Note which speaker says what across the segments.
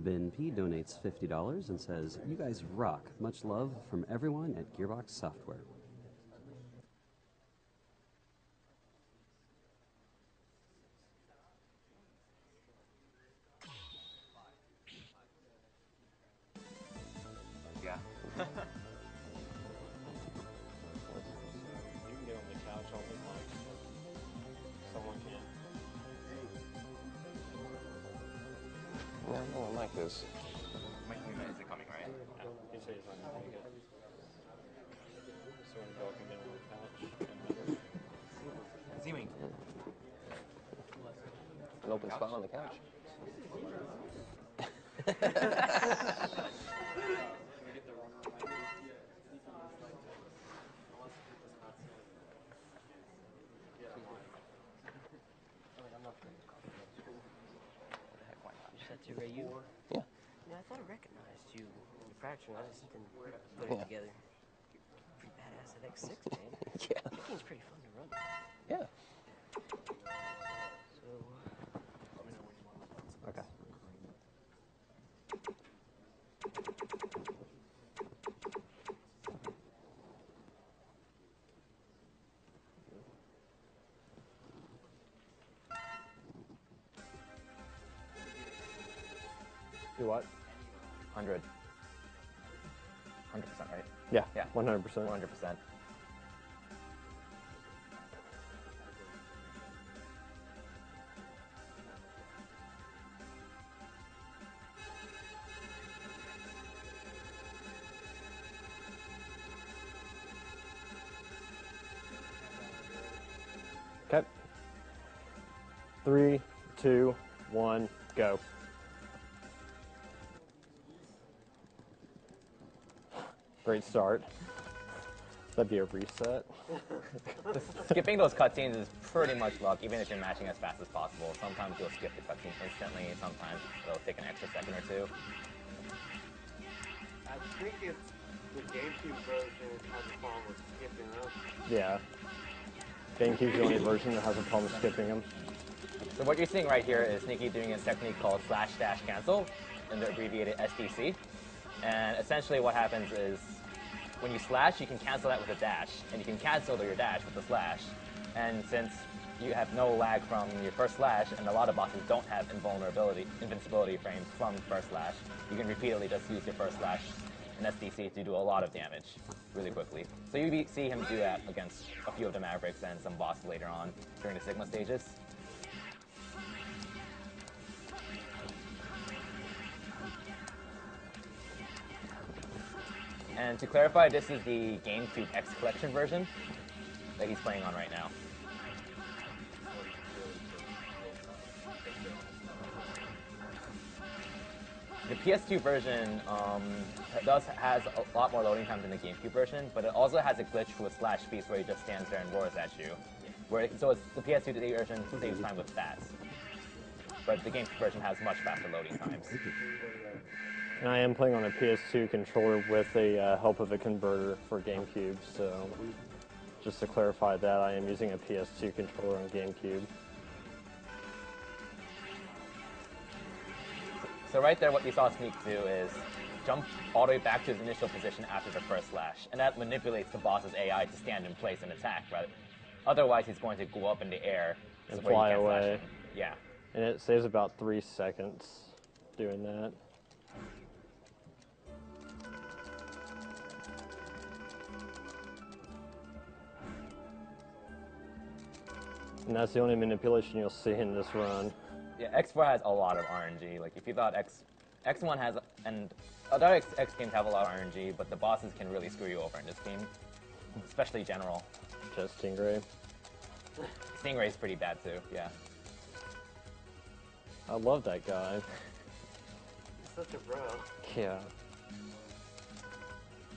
Speaker 1: Ben P donates $50 and says, "You guys rock. Much love from everyone at Gearbox Software."
Speaker 2: Yeah.
Speaker 3: You can get on the couch all the time. Someone can.
Speaker 4: No, no one like this.
Speaker 2: My unit isn't coming, right?
Speaker 3: Yeah, he said he's running pretty good. So when Bill can get on the couch.
Speaker 2: Zooming.
Speaker 4: An open spot on the couch.
Speaker 5: Is that you, Ray? You?
Speaker 4: Yeah.
Speaker 5: Yeah, I thought I recognized you. The fracturing, I just didn't put it together. Pretty badass at X6, man.
Speaker 4: Yeah.
Speaker 5: That game's pretty fun to run.
Speaker 4: Yeah.
Speaker 5: So,
Speaker 4: Okay.
Speaker 6: Do what?
Speaker 2: 100%, right?
Speaker 6: Yeah.
Speaker 2: Yeah.
Speaker 6: 100%.
Speaker 2: 100%.
Speaker 6: Okay. 3, 2, 1, go. Great start. That'd be a reset.
Speaker 2: Skipping those cutscenes is pretty much luck, even if you're matching as fast as possible. Sometimes you'll skip the cutscene instantly, sometimes it'll take an extra second or two.
Speaker 7: I think it's the GameCube version has a problem with skipping them.
Speaker 6: Yeah. GameCube's the only version that has a problem skipping them.
Speaker 2: So what you're seeing right here is Sneaky doing a technique called /-cancel, in the abbreviated SDC. And essentially what happens is, when you slash, you can cancel that with a dash, and you can cancel your dash with the slash. And since you have no lag from your first slash, and a lot of bosses don't have invincibility frames from first slash, you can repeatedly just use your first slash in SDC to do a lot of damage really quickly. So you see him do that against a few of the Mavericks and some bosses later on during the Sigma stages. And to clarify, this is the GameCube X Collection version that he's playing on right now. The PS2 version has a lot more loading time than the GameCube version, but it also has a glitch with slash speeds where he just stands there and roars at you. So the PS2 version saves time with that. But the GameCube version has much faster loading times.
Speaker 6: And I am playing on a PS2 controller with the help of a converter for GameCube, so just to clarify that, I am using a PS2 controller on GameCube.
Speaker 2: So right there, what you saw Sneak do is jump all the way back to his initial position after the first slash, and that manipulates the boss's AI to stand in place and attack, right? Otherwise, he's going to go up in the air
Speaker 6: And fly away.
Speaker 2: Yeah.
Speaker 6: And it saves about 3 seconds doing that. And that's the only manipulation you'll see in this run.
Speaker 2: Yeah, X4 has a lot of RNG. Like, if you thought X1 has, and other X games have a lot of RNG, but the bosses can really screw you over in this game, especially General.
Speaker 6: Just Stingray.
Speaker 2: Stingray's pretty bad too, yeah.
Speaker 6: I love that guy.
Speaker 7: He's such a bro.
Speaker 6: Yeah.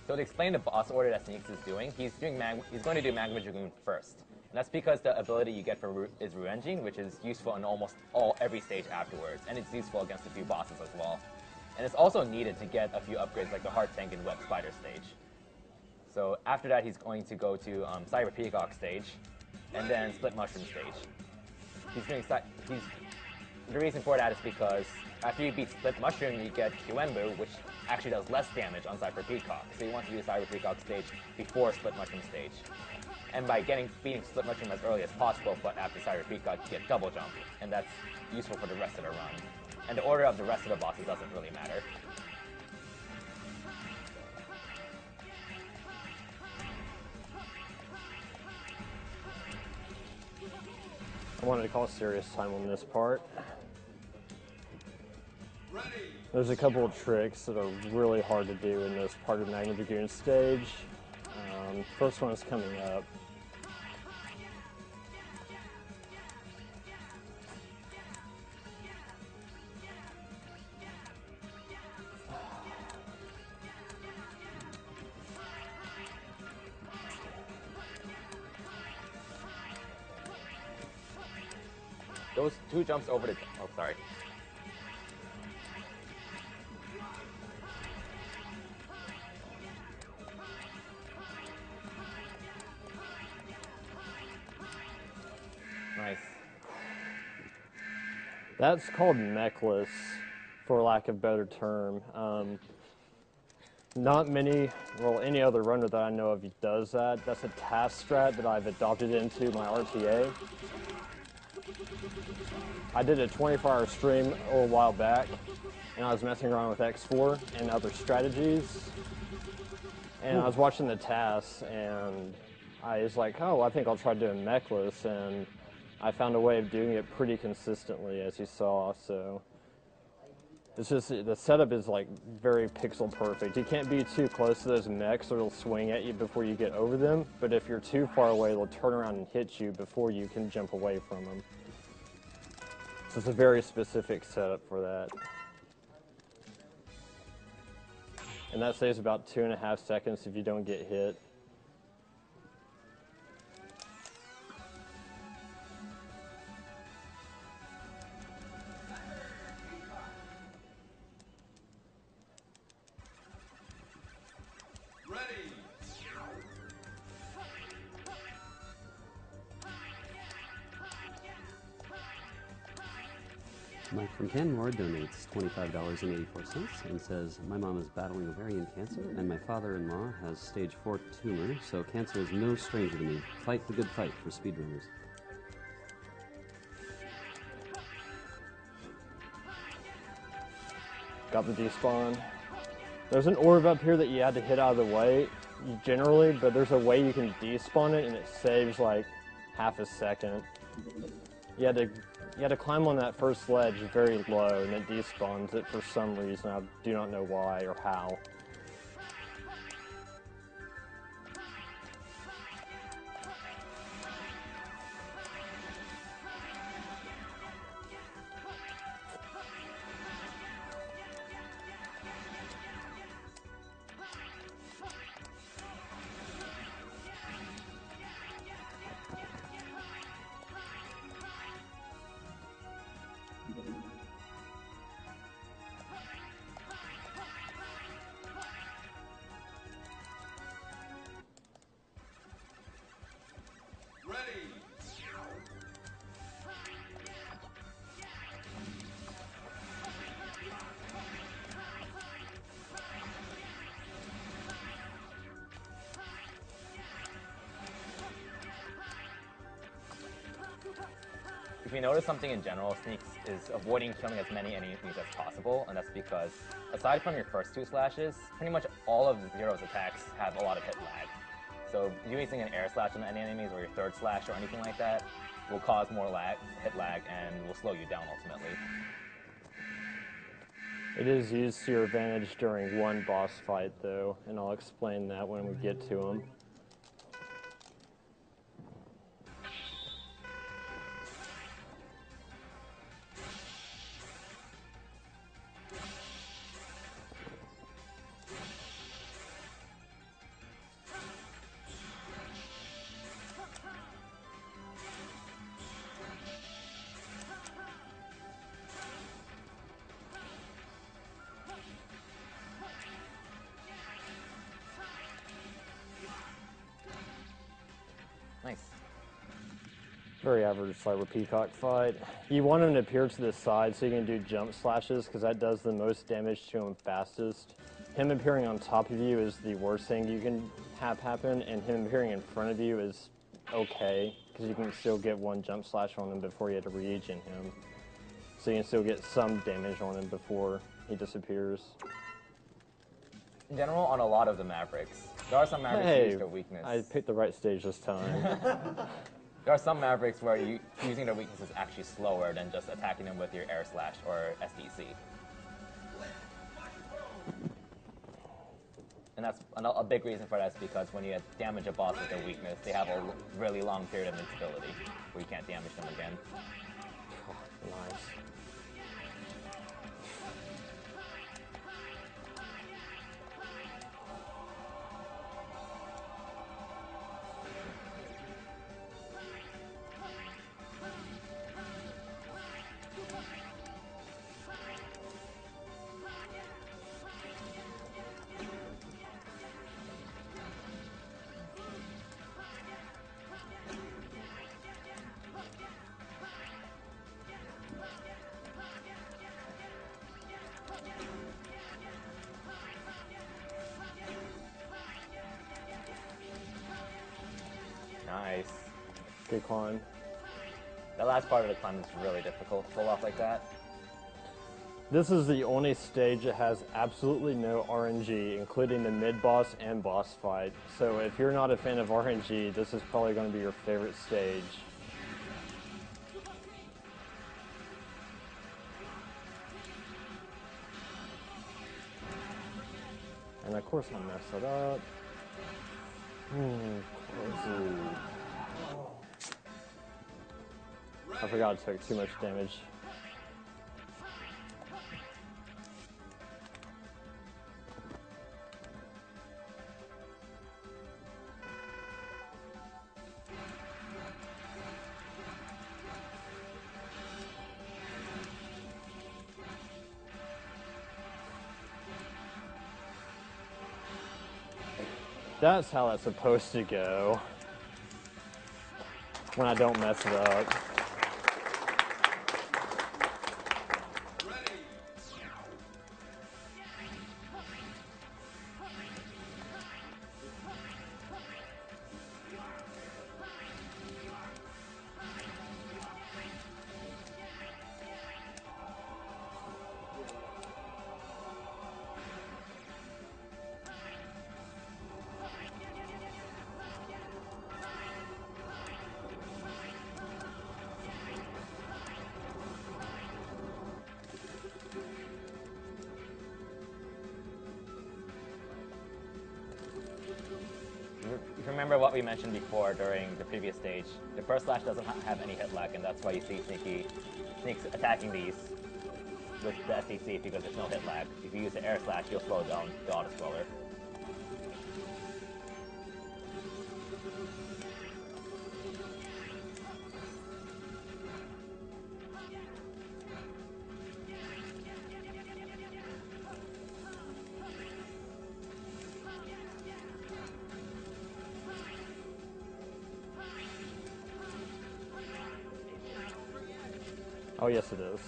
Speaker 2: So to explain the boss order that Sneaks is doing, he's going to do Magma Dragoon first. And that's because the ability you get for is Ruengine, which is useful in almost every stage afterwards, and it's useful against a few bosses as well. And it's also needed to get a few upgrades like the Heart Tank and Web Spider stage. So after that, he's going to go to Cyber Peacock stage, and then Split Mushroom stage. The reason for that is because after you beat Split Mushroom, you get Qembu, which actually does less damage on Cyber Peacock. So you want to do Cyber Peacock stage before Split Mushroom stage. And by beating Split Mushroom as early as possible, but after Cyber Peacock, you get Double Jump, and that's useful for the rest of the run. And the order of the rest of the bosses doesn't really matter.
Speaker 6: I wanted to call serious time on this part. There's a couple of tricks that are really hard to do in this part of Magma Dragoon stage. First one is coming up.
Speaker 2: Those two jumps over the... Oh, sorry. Nice.
Speaker 6: That's called mechless, for lack of a better term. Not many, well, any other runner that I know of does that. That's a task strat that I've adopted into my RTA. I did a 24-hour stream a little while back, and I was messing around with X4 and other strategies. And I was watching the tasks, and I was like, oh, I think I'll try doing mechless, and I found a way of doing it pretty consistently, as you saw, so. It's just, the setup is like very pixel perfect. You can't be too close to those mechs or it'll swing at you before you get over them, but if you're too far away, they'll turn around and hit you before you can jump away from them. So it's a very specific setup for that. And that saves about 2.5 seconds if you don't get hit.
Speaker 1: Mike from Canmore donates $25.84 and says, my mom is battling ovarian cancer and my father-in-law has stage 4 tumor, so cancer is no stranger to me. Fight the good fight for speedrunners.
Speaker 6: Got the despawn. There's an orb up here that you had to hit out of the way, generally, but there's a way you can despawn it and it saves like half a second. You had to climb on that first ledge very low and it despawns it for some reason. I do not know why or how.
Speaker 2: If you notice something in general, Sneaks is avoiding killing as many enemies as possible, and that's because, aside from your first two slashes, pretty much all of Zero's attacks have a lot of hit lag. So using an air slash on any enemies or your third slash or anything like that will cause more hit lag and will slow you down ultimately.
Speaker 6: It is used to your advantage during one boss fight though, and I'll explain that when we get to him. Very average cyber peacock fight. You want him to appear to the side so you can do jump slashes because that does the most damage to him fastest. Him appearing on top of you is the worst thing you can have happen, and him appearing in front of you is okay because you can still get one jump slash on him before you have to regen him. So you can still get some damage on him before he disappears.
Speaker 2: In general, on a lot of the Mavericks, there are some Mavericks who use their weakness.
Speaker 6: I picked the right stage this time.
Speaker 2: There are some Mavericks where using their weakness is actually slower than just attacking them with your air slash or SDC. And that's a big reason for that is because when you damage a boss with their weakness, they have a really long period of invincibility where you can't damage them again.
Speaker 6: Nice.
Speaker 2: Nice.
Speaker 6: Good climb.
Speaker 2: The last part of the climb is really difficult to pull off like that.
Speaker 6: This is the only stage that has absolutely no RNG, including the mid-boss and boss fight. So if you're not a fan of RNG, this is probably going to be your favorite stage. And of course I messed it up. I forgot I took too much damage. That's how that's supposed to go. When I don't mess it up.
Speaker 2: If you remember what we mentioned before during the previous stage, the first slash doesn't have any hit lag, and that's why you see Sneaks attacking these with the SDC because there's no hit lag. If you use the air slash, you'll slow down the auto scroller.
Speaker 6: Oh yes it is.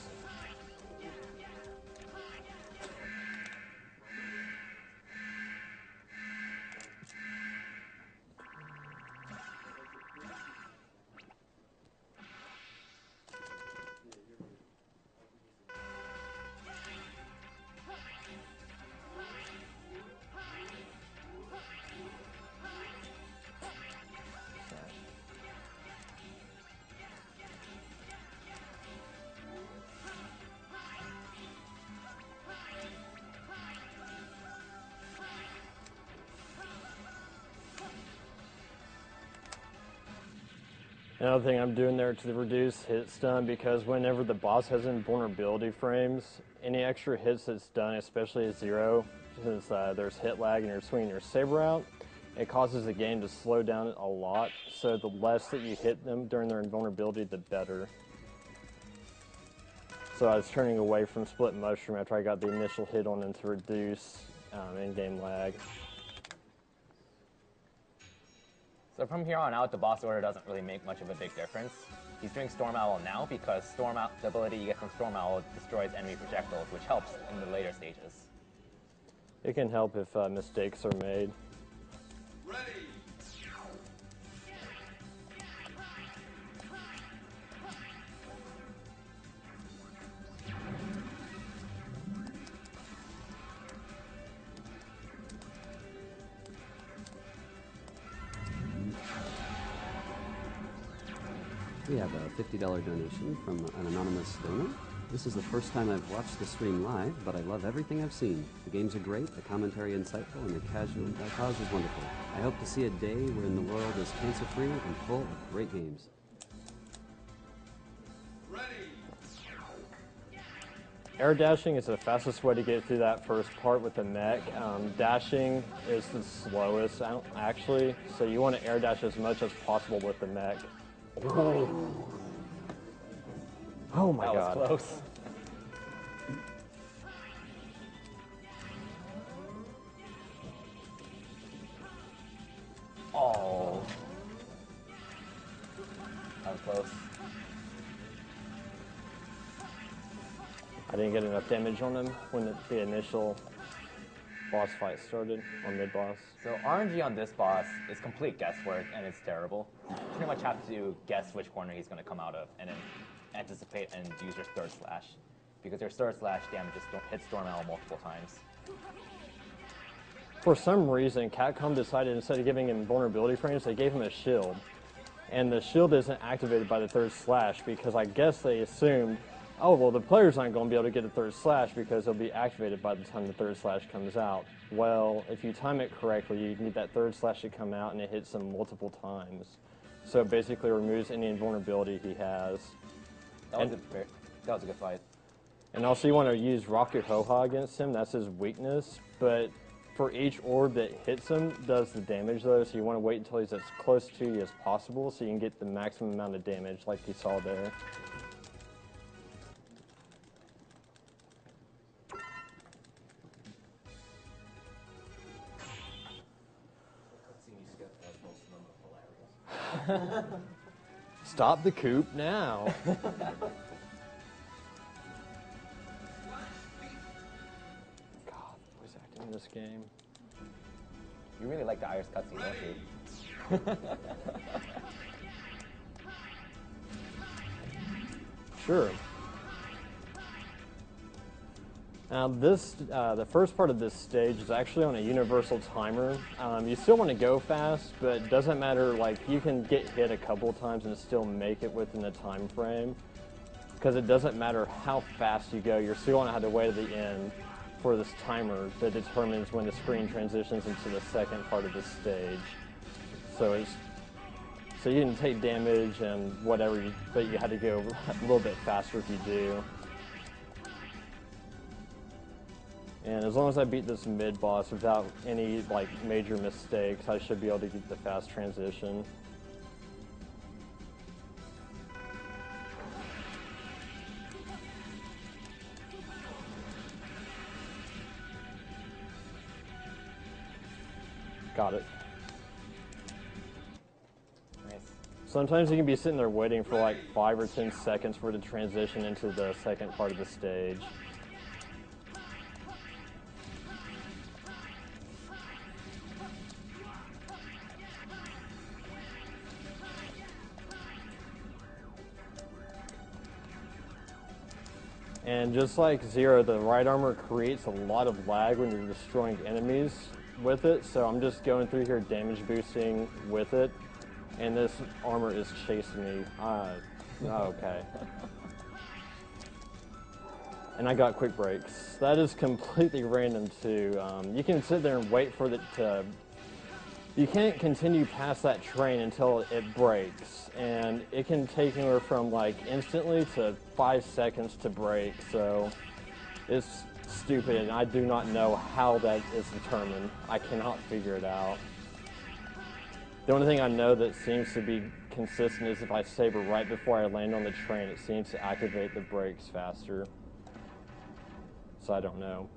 Speaker 6: Another thing I'm doing there to reduce hit stun, because whenever the boss has invulnerability frames, any extra hits that's done, especially at 0, since there's hit lag and you're swinging your saber out, it causes the game to slow down a lot, so the less that you hit them during their invulnerability, the better. So I was turning away from Split Mushroom after I got the initial hit on him to reduce in-game lag.
Speaker 2: So from here on out, the boss order doesn't really make much of a big difference. He's doing Storm Owl now because the ability you get from Storm Owl destroys enemy projectiles, which helps in the later stages.
Speaker 6: It can help if mistakes are made.
Speaker 1: We have a $50 donation from an anonymous donor. This is the first time I've watched the stream live, but I love everything I've seen. The games are great, the commentary insightful, and the cause is wonderful. I hope to see a day when the world is cancer-free and full of great games.
Speaker 6: Air dashing is the fastest way to get through that first part with the mech. Dashing is the slowest, actually, so you want to air dash as much as possible with the mech. Oh my god.
Speaker 2: That was close. Oh. That was close.
Speaker 6: I didn't get enough damage on him when the initial boss fight started, or mid-boss.
Speaker 2: So RNG on this boss is complete guesswork, and it's terrible. You pretty much have to guess which corner he's going to come out of, and then anticipate and use your third slash. Because your third slash damages hits Storm Owl multiple times.
Speaker 6: For some reason, Capcom decided instead of giving him vulnerability frames, they gave him a shield. And the shield isn't activated by the third slash because I guess they assumed, oh, well, the players aren't going to be able to get a third slash because it'll be activated by the time the third slash comes out. Well, if you time it correctly, you need that third slash to come out and it hits him multiple times. So it basically removes any invulnerability he has.
Speaker 2: That was a good fight.
Speaker 6: And also you want to use Rocket Ho-Ha against him, that's his weakness, but for each orb that hits him does the damage though, so you want to wait until he's as close to you as possible so you can get the maximum amount of damage like you saw there. Stop the coop now. God, voice acting in this game.
Speaker 2: You really like the Irish cutscene, don't you?
Speaker 6: Sure. Now the first part of this stage is actually on a universal timer. You still want to go fast, but it doesn't matter, like, you can get hit a couple times and still make it within the time frame. Because it doesn't matter how fast you go, you're still going to have to wait at the end for this timer that determines when the screen transitions into the second part of the stage. So you can take damage and whatever, but you had to go a little bit faster if you do. And as long as I beat this mid-boss without any, like, major mistakes, I should be able to get the fast transition. Got it.
Speaker 2: Nice.
Speaker 6: Sometimes you can be sitting there waiting for like 5 or 10 seconds for it to transition into the second part of the stage. And just like Zero, the right armor creates a lot of lag when you're destroying enemies with it, so I'm just going through here damage boosting with it, and this armor is chasing me. Okay. And I got quick breaks. That is completely random too. You can sit there and wait for it to... You can't continue past that train until it breaks, and it can take anywhere from like instantly to 5 seconds to break, so it's stupid, and I do not know how that is determined. I cannot figure it out. The only thing I know that seems to be consistent is if I saber right before I land on the train, it seems to activate the brakes faster. So I don't know.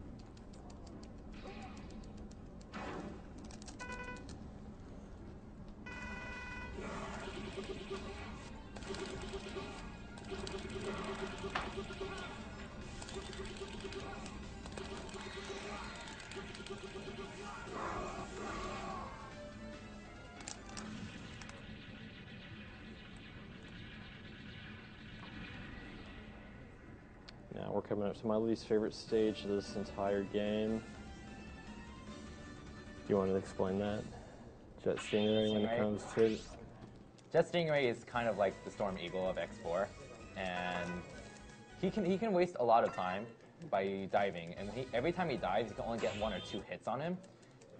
Speaker 6: we're coming up to my least favorite stage of this entire game. Do you want to explain that? Jet Stingray when it
Speaker 2: Stingray?
Speaker 6: comes to it?
Speaker 2: Jet Stingray is kind of like the Storm Eagle of X4, and he can waste a lot of time by diving. And every time he dives, you can only get 1 or 2 hits on him.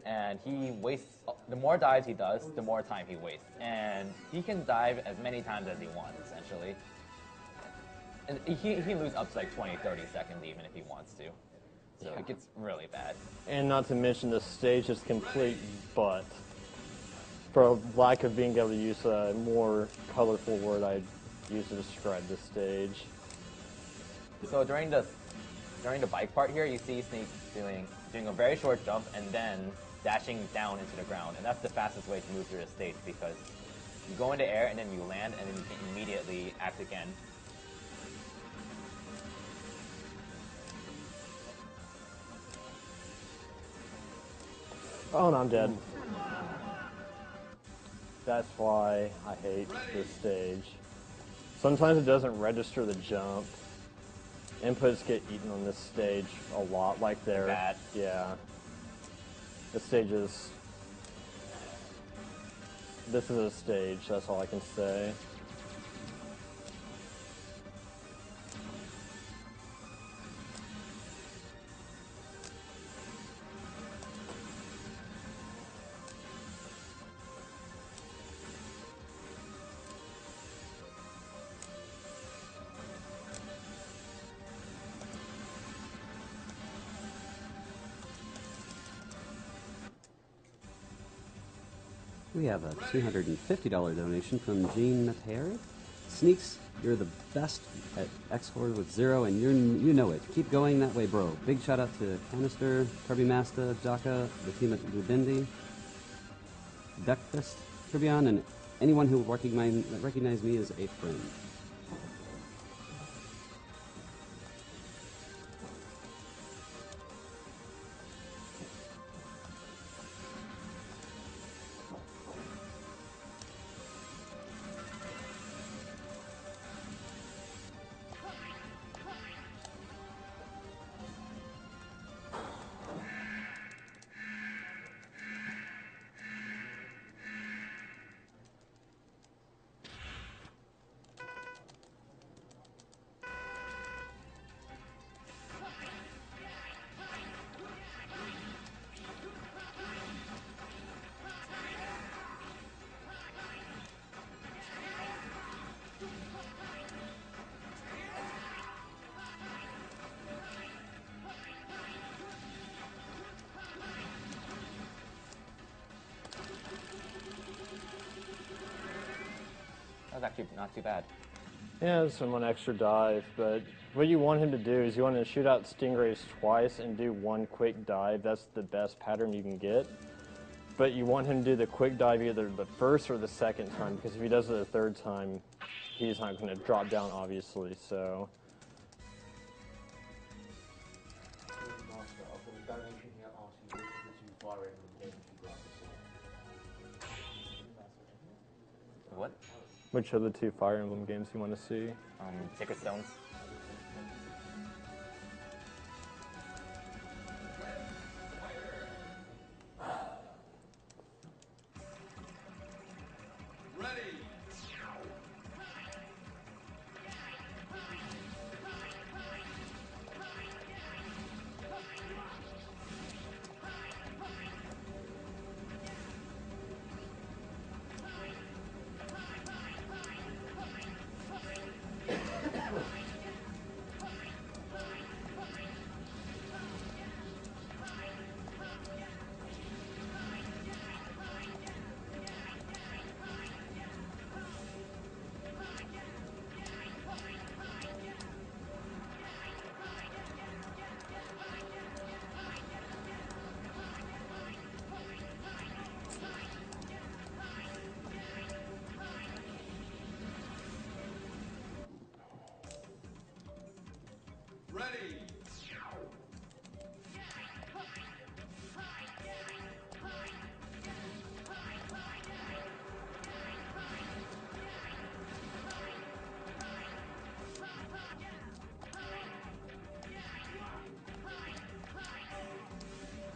Speaker 2: And he wastes. The more dives he does, the more time he wastes. And he can dive as many times as he wants, essentially. And he can lose up to like 20, 30 seconds even if he wants to. So it gets really bad.
Speaker 6: And not to mention the stage is complete butt. For lack of being able to use a more colorful word I'd use to describe this stage.
Speaker 2: So during the bike part here, you see Sneak doing a very short jump and then dashing down into the ground. And that's the fastest way to move through the stage because you go into air and then you land and then you can immediately act again.
Speaker 6: Oh, and I'm dead. That's why I hate this stage. Sometimes it doesn't register the jump. Inputs get eaten on this stage a lot, like there.
Speaker 2: Bad.
Speaker 6: Yeah. The stage is... This is a stage, that's all I can say.
Speaker 1: We have a $250 donation from Gene Perry. Sneaks, you're the best at X4 with 0, and you know it. Keep going that way, bro. Big shout out to Canister, Kirby Master, Jaka, the team at Lubindi, Duckfist, Kirbion, and anyone who recognize me as a friend.
Speaker 2: That was actually not too bad.
Speaker 6: Yeah, there's one extra dive, but what you want him to do is you want him to shoot out Stingrays twice and do 1 quick dive. That's the best pattern you can get. But you want him to do the quick dive either the first or the second time, because if he does it the third time, he's not going to drop down, obviously, so...
Speaker 7: Master, I've got a donation here asking which of the 2 Fire Emblem games you'd like to see.
Speaker 2: What?
Speaker 6: Which are the 2 Fire Emblem games you want to see?
Speaker 2: Sacred Stones.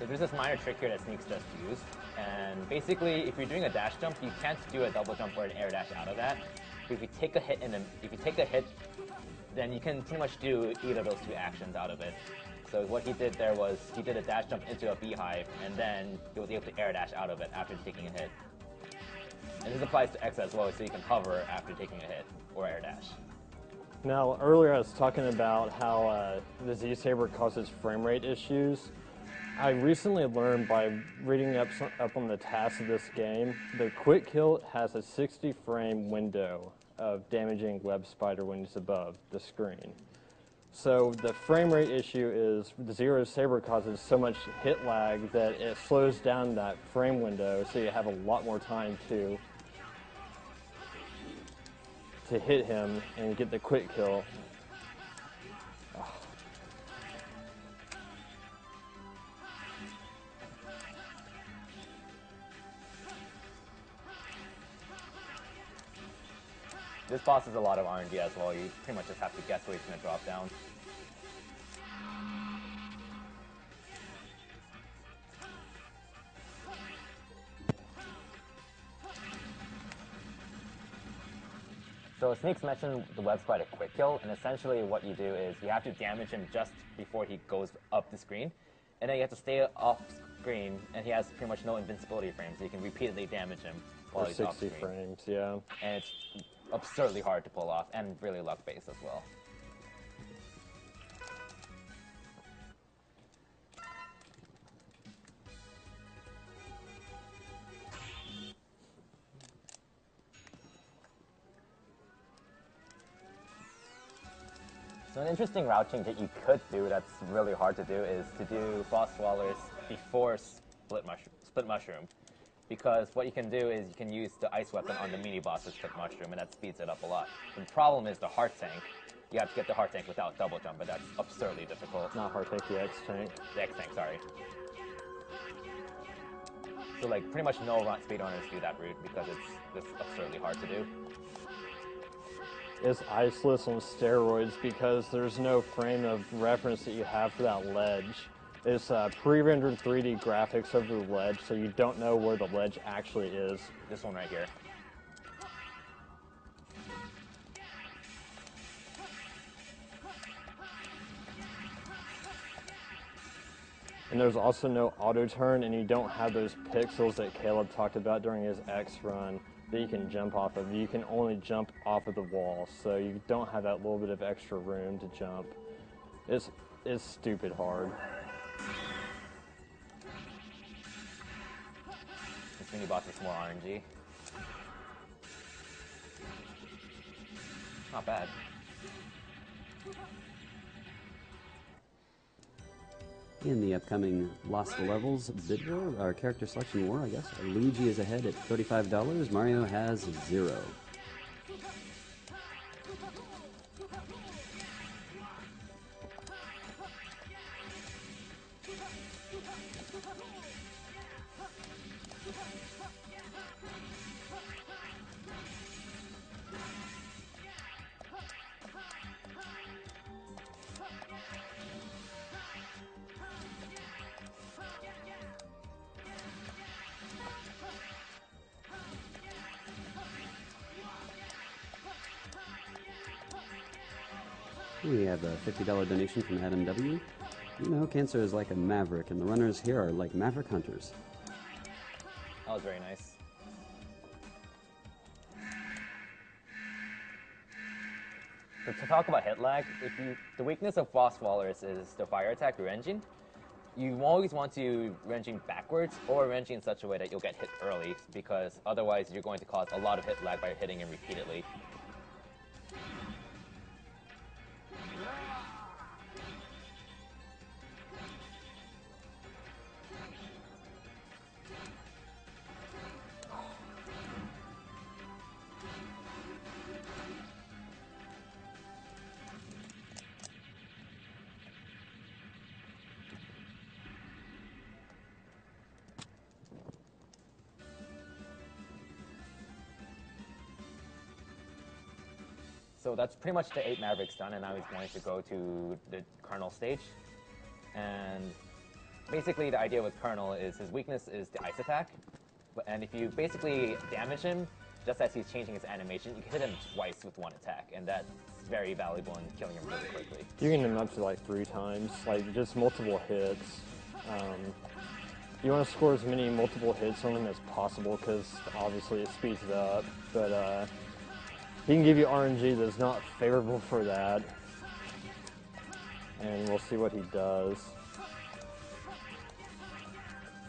Speaker 2: So there's this minor trick here that Sneaks just used, and basically, if you're doing a dash jump, you can't do a double jump or an air dash out of that. But if you take a hit, then you can pretty much do either of those two actions out of it. So what he did there was he did a dash jump into a beehive, and then he was able to air dash out of it after taking a hit. And this applies to X as well, so you can hover after taking a hit or air dash.
Speaker 6: Now, earlier I was talking about how the Z-Saber causes frame rate issues. I recently learned by reading up on the tasks of this game, the quick kill has a 60 frame window of damaging web spider when it's above the screen. So the frame rate issue is the Zero Saber causes so much hit lag that it slows down that frame window, so you have a lot more time to hit him and get the quick kill.
Speaker 2: This boss is a lot of RNG as well. You pretty much just have to guess where he's going to drop down. So Sneaks mentioned the web spider quick kill, and essentially what you do is you have to damage him just before he goes up the screen, and then you have to stay off screen, and he has pretty much no invincibility frames, so you can repeatedly damage him while he's off
Speaker 6: 60
Speaker 2: screen.
Speaker 6: frames, yeah.
Speaker 2: And it's absurdly hard to pull off, and really luck-based as well. So an interesting route change that you could do that's really hard to do is to do boss swallowers before split mushroom. Because what you can do is you can use the ice weapon on the mini boss with split mushroom, and that speeds it up a lot. The problem is the heart tank. You have to get the heart tank without double jump, but that's absurdly difficult.
Speaker 6: Not heart tank, the X tank.
Speaker 2: The X tank, sorry. So like pretty much no speedrunners do that route because it's just absurdly hard to do.
Speaker 6: It's iceless on steroids because there's no frame of reference that you have for that ledge. It's pre-rendered 3D graphics over the ledge, so you don't know where the ledge actually is.
Speaker 2: This one right here.
Speaker 6: And there's also no auto turn, and you don't have those pixels that Caleb talked about during his X run that you can jump off of. You can only jump off of the wall, so you don't have that little bit of extra room to jump. It's stupid hard.
Speaker 2: This mini boss is more RNG. Not bad.
Speaker 1: In the upcoming Lost Levels bid war, or character selection war, I guess, Luigi is ahead at $35, Mario has 0. We have a $50 donation from Adam W. You know, cancer is like a maverick, and the runners here are like maverick hunters.
Speaker 2: That was very nice. So to talk about hit lag, the weakness of boss swallowers is the fire attack ranging. You always want to ranging backwards or ranging in such a way that you'll get hit early, because otherwise you're going to cause a lot of hit lag by hitting him repeatedly. So that's pretty much the 8 Mavericks done, and now he's going to go to the Colonel stage. And basically the idea with Colonel is his weakness is the ice attack, and if you basically damage him just as he's changing his animation, you can hit him twice with one attack, and that's very valuable in killing him really quickly.
Speaker 6: You can hit him up to like 3 times, like just multiple hits. You want to score as many multiple hits on him as possible because obviously it speeds it up, but he can give you RNG that's not favorable for that, and we'll see what he does.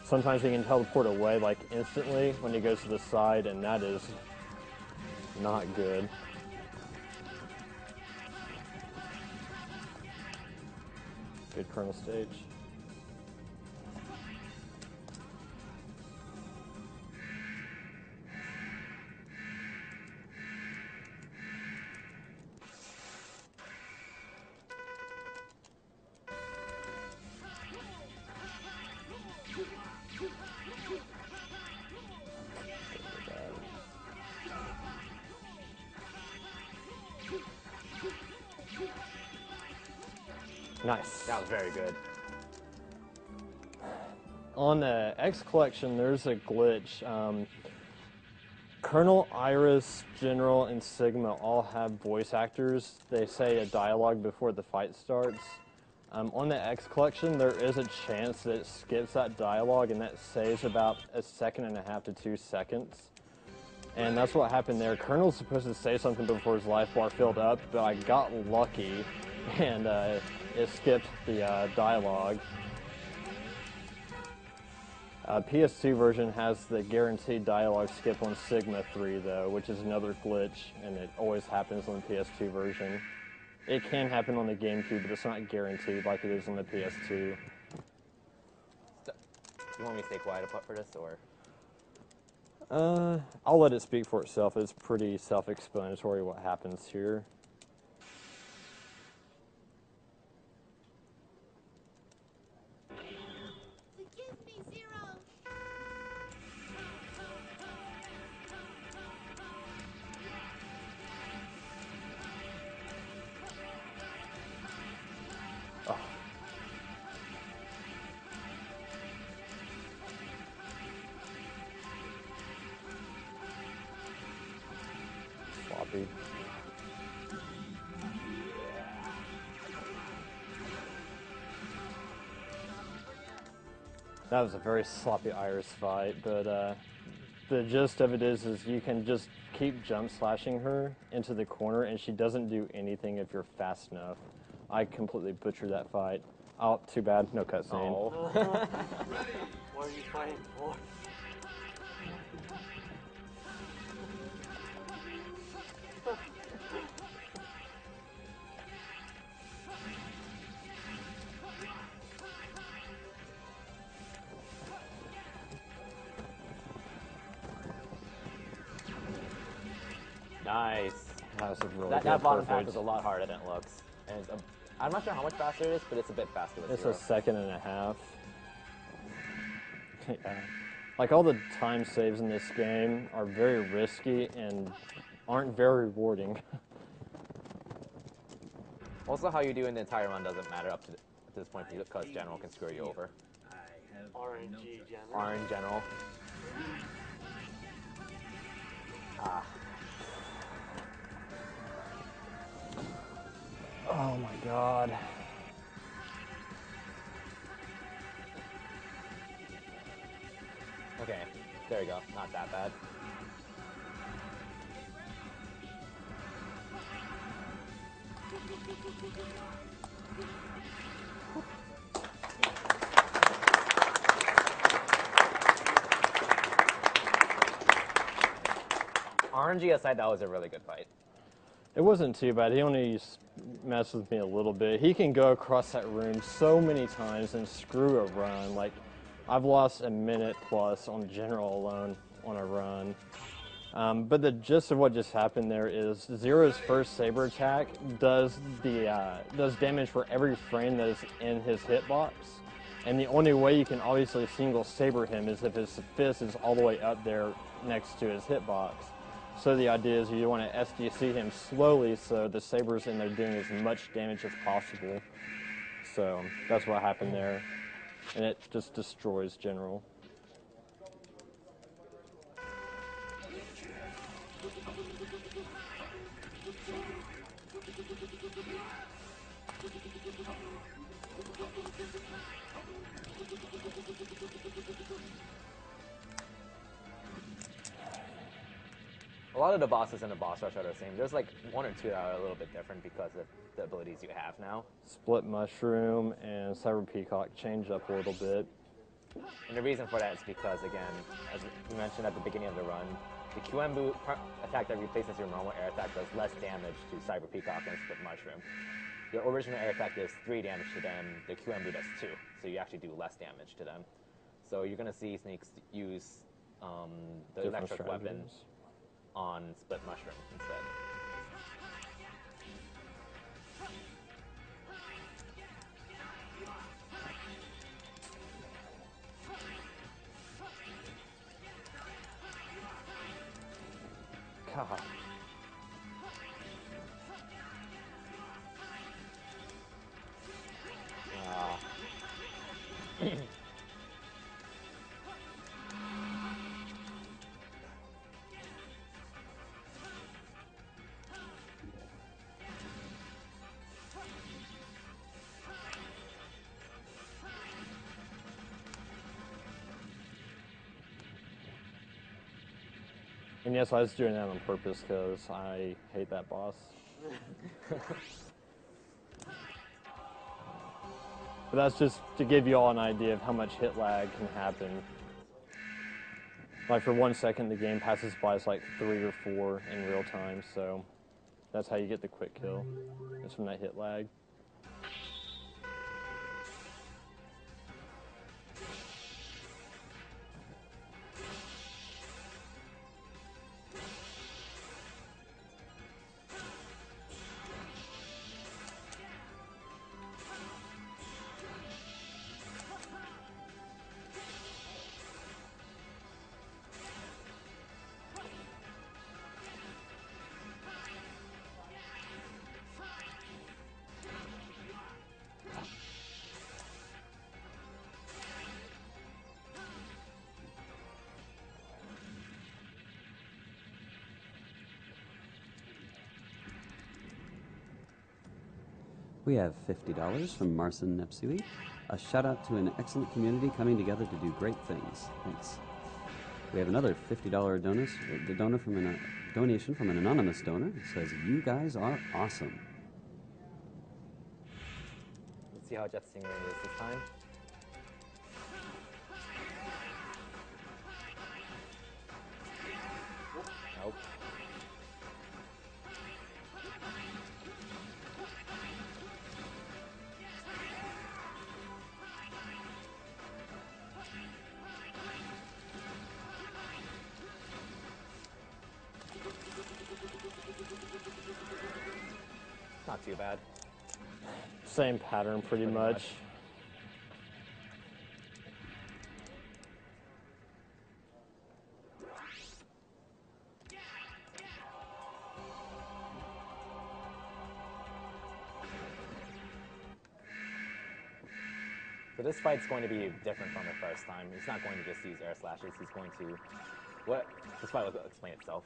Speaker 6: Sometimes he can teleport away like instantly when he goes to the side, and that is not good. Good Colonel stage. Nice.
Speaker 2: That was very good.
Speaker 6: On the X Collection, there's a glitch. Colonel, Iris, General, and Sigma all have voice actors. They say a dialogue before the fight starts. On the X Collection, there is a chance that it skips that dialogue, and that saves about 1.5 to 2 seconds. And that's what happened there. Colonel's supposed to say something before his life bar filled up, but I got lucky, and it skipped the dialogue. PS2 version has the guaranteed dialogue skip on Sigma 3 though, which is another glitch, and it always happens on the PS2 version. It can happen on the GameCube, but it's not guaranteed like it is on the PS2.
Speaker 2: Do you want me to stay quiet for this, or?
Speaker 6: I'll let it speak for itself. It's pretty self-explanatory what happens here. Sloppy. That was a very sloppy Iris fight, but the gist of it is you can just keep jump slashing her into the corner, and she doesn't do anything if you're fast enough. I completely butchered that fight. Oh, too bad, no cutscene.
Speaker 2: Oh.
Speaker 5: What are you fighting for?
Speaker 2: Nice.
Speaker 6: That was a really
Speaker 2: That
Speaker 6: good
Speaker 2: bottom
Speaker 6: perfect.
Speaker 2: path is a lot harder than it looks. And I'm not sure how much faster it is, but it's a bit faster with
Speaker 6: It's
Speaker 2: zero.
Speaker 6: 1.5 seconds. Yeah. Like, all the time saves in this game are very risky and aren't very rewarding.
Speaker 2: Also, how you do in the entire run doesn't matter up to this point because General can screw you over.
Speaker 5: RNG General.
Speaker 2: R in General. Ah.
Speaker 6: Oh my god.
Speaker 2: Okay, there you go. Not that bad. RNG aside, that was a really good fight.
Speaker 6: It wasn't too bad. He only messed with me a little bit. He can go across that room so many times and screw a run. Like, I've lost a minute plus on General alone on a run. But the gist of what just happened there is Zero's first saber attack does damage for every frame that is in his hitbox. And the only way you can obviously single saber him is if his fist is all the way up there next to his hitbox. So the idea is you want to SDC him slowly so the saber's in there doing as much damage as possible. So that's what happened there. and it just destroys general.
Speaker 2: A lot of the bosses in the boss rush are the same. There's like one or two that are a little bit different because of the abilities you have now.
Speaker 6: Split Mushroom and Cyber Peacock changed up a little bit.
Speaker 2: And the reason for that is because, again, as we mentioned at the beginning of the run, the QMB attack that replaces your normal air attack does less damage to Cyber Peacock and Split Mushroom. Your original air attack does 3 damage to them, the QMB does 2, so you actually do less damage to them. So you're going to see Sneaks use the
Speaker 6: Different
Speaker 2: electric weapon
Speaker 6: strategies.
Speaker 2: on Split Mushroom instead.
Speaker 6: God. And yes, I was doing that on purpose because I hate that boss. But that's just to give you all an idea of how much hit lag can happen. Like for 1 second, the game passes by us like 3 or 4 in real time, so that's how you get the quick kill. It's from that hit lag.
Speaker 1: We have $50 from Marcin Nepsui. A shout out to an excellent community coming together to do great things. Thanks. We have another $50 donation from an anonymous donor. It says, "You guys are awesome."
Speaker 2: Let's see how Jet Stingray is this time. Nope. Not too bad.
Speaker 6: Same pattern pretty much.
Speaker 2: So this fight's going to be different from the first time. He's not going to just use air slashes. He's going to... What? This fight will explain itself.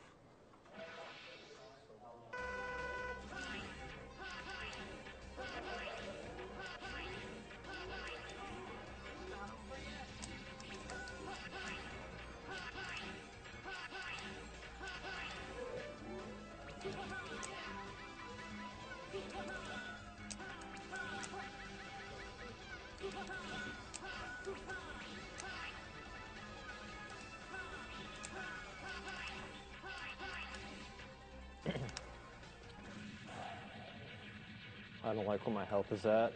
Speaker 6: I don't like where my health is at.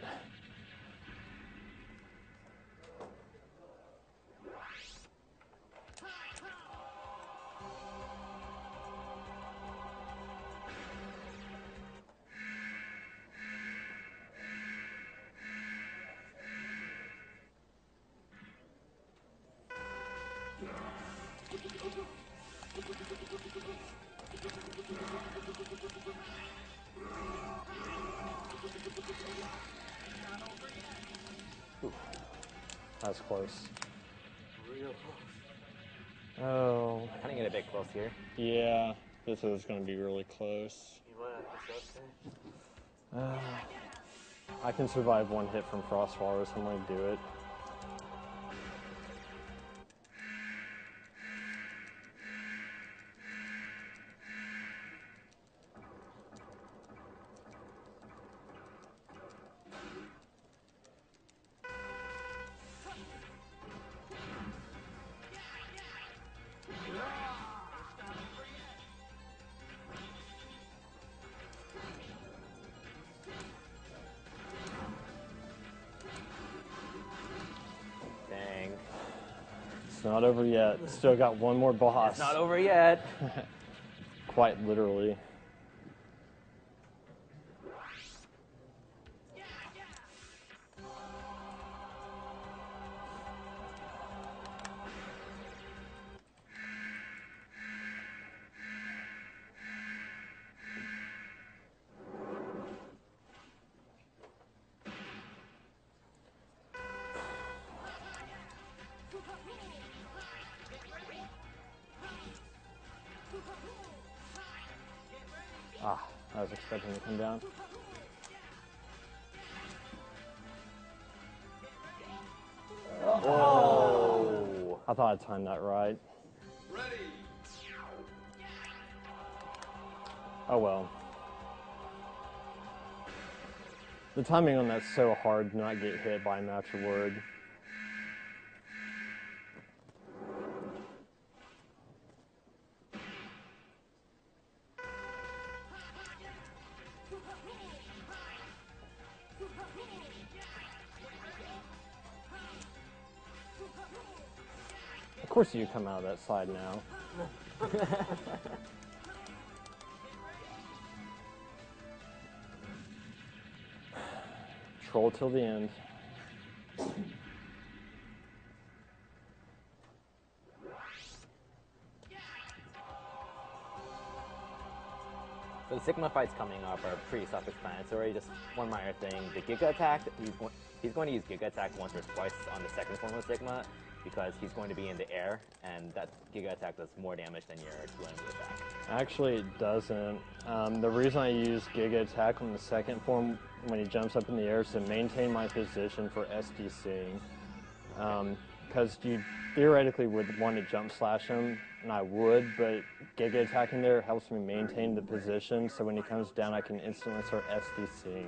Speaker 6: That's close.
Speaker 5: Real close.
Speaker 6: Oh.
Speaker 2: Cutting it a bit close here.
Speaker 6: Yeah, this is going to be really close.
Speaker 5: You want to have this
Speaker 6: I can survive one hit from Frostfire, so I'm going to do it.
Speaker 2: Dang.
Speaker 6: It's not over yet. Still got one more boss.
Speaker 2: It's not over yet.
Speaker 6: Quite literally. Ah, I was expecting to come down.
Speaker 2: Oh.
Speaker 6: I thought I timed that right. Oh well. The timing on that's so hard to not get hit by a natural word. Of course you come out of that side now. Troll till the end.
Speaker 2: So the Sigma fights coming up are pretty self-explanatory. Just one minor thing: the Giga attack. He's going to use Giga attack once or twice on the second form of Sigma, because he's going to be in the air, and that Giga attack does more damage than your two-enemy attack.
Speaker 6: Actually, it doesn't. The reason I use Giga Attack on the second form when he jumps up in the air is to maintain my position for SDCing. Because you theoretically would want to jump slash him, and I would, but Giga Attacking there helps me maintain the position, so when he comes down I can instantly start SDCing.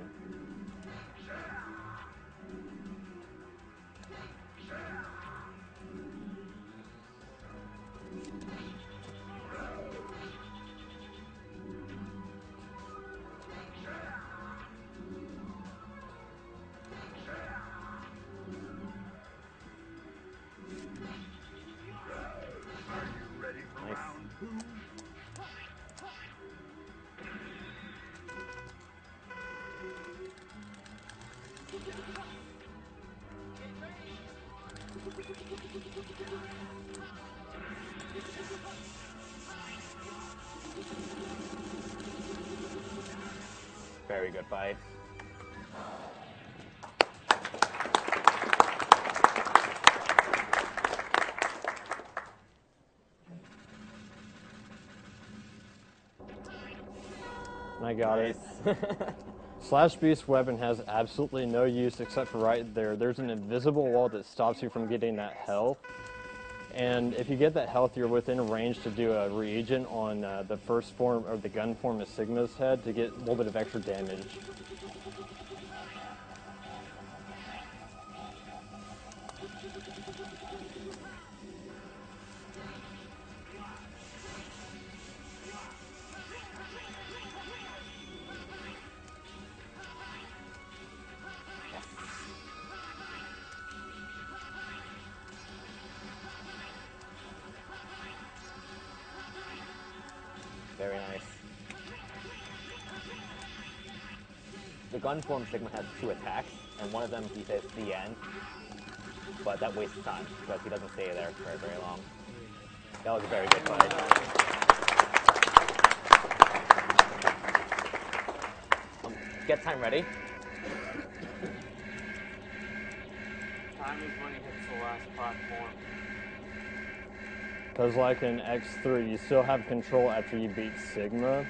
Speaker 2: Very good fight.
Speaker 6: And I got it. Slash Beast weapon has absolutely no use except for right there. There's an invisible wall that stops you from getting that health. And if you get that health, you're within range to do a reagent on the first form, or the gun form of Sigma's head, to get a little bit of extra damage.
Speaker 2: Very nice. The gun form Sigma has 2 attacks, and one of them he says the end, but that wastes time because he doesn't stay there for very long. That was a very good fight. Get time ready.
Speaker 3: time is when he hits the last platform.
Speaker 6: Because like in X3, you still have control after you beat Sigma.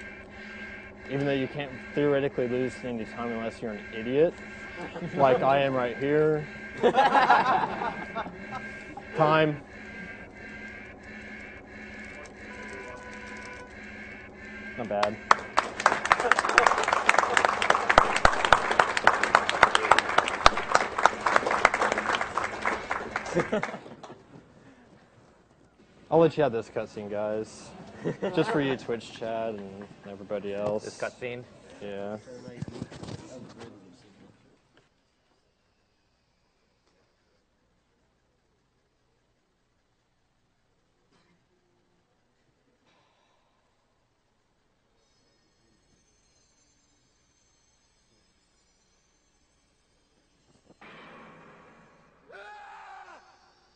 Speaker 6: Even though you can't theoretically lose any time unless you're an idiot. Like I am right here. Time. Not bad. I'll let you have this cutscene, guys. Just for you, Twitch chat, and everybody else.
Speaker 2: This cutscene.
Speaker 6: Yeah.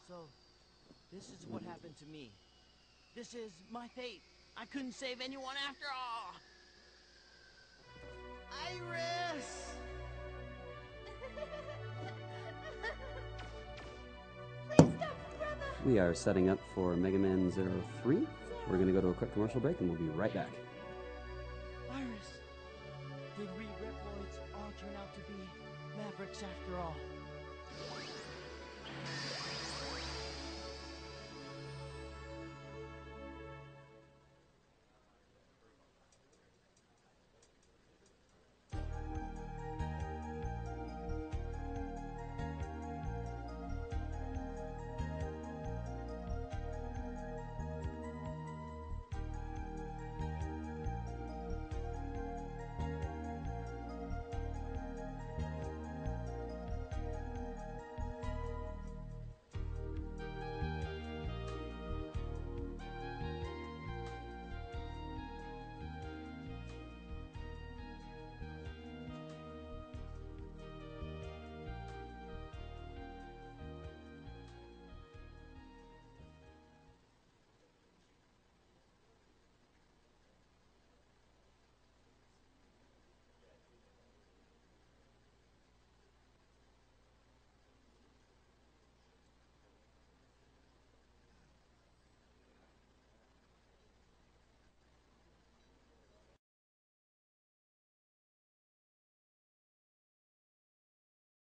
Speaker 8: So, this is what happened to me. This is my fate. I couldn't save anyone after all. Iris!
Speaker 9: Please stop, brother.
Speaker 1: We are setting up for Megaman 03. We're going to go to a quick commercial break and we'll be right back.
Speaker 8: Iris! Did we Reploids all turn out to be Mavericks after all?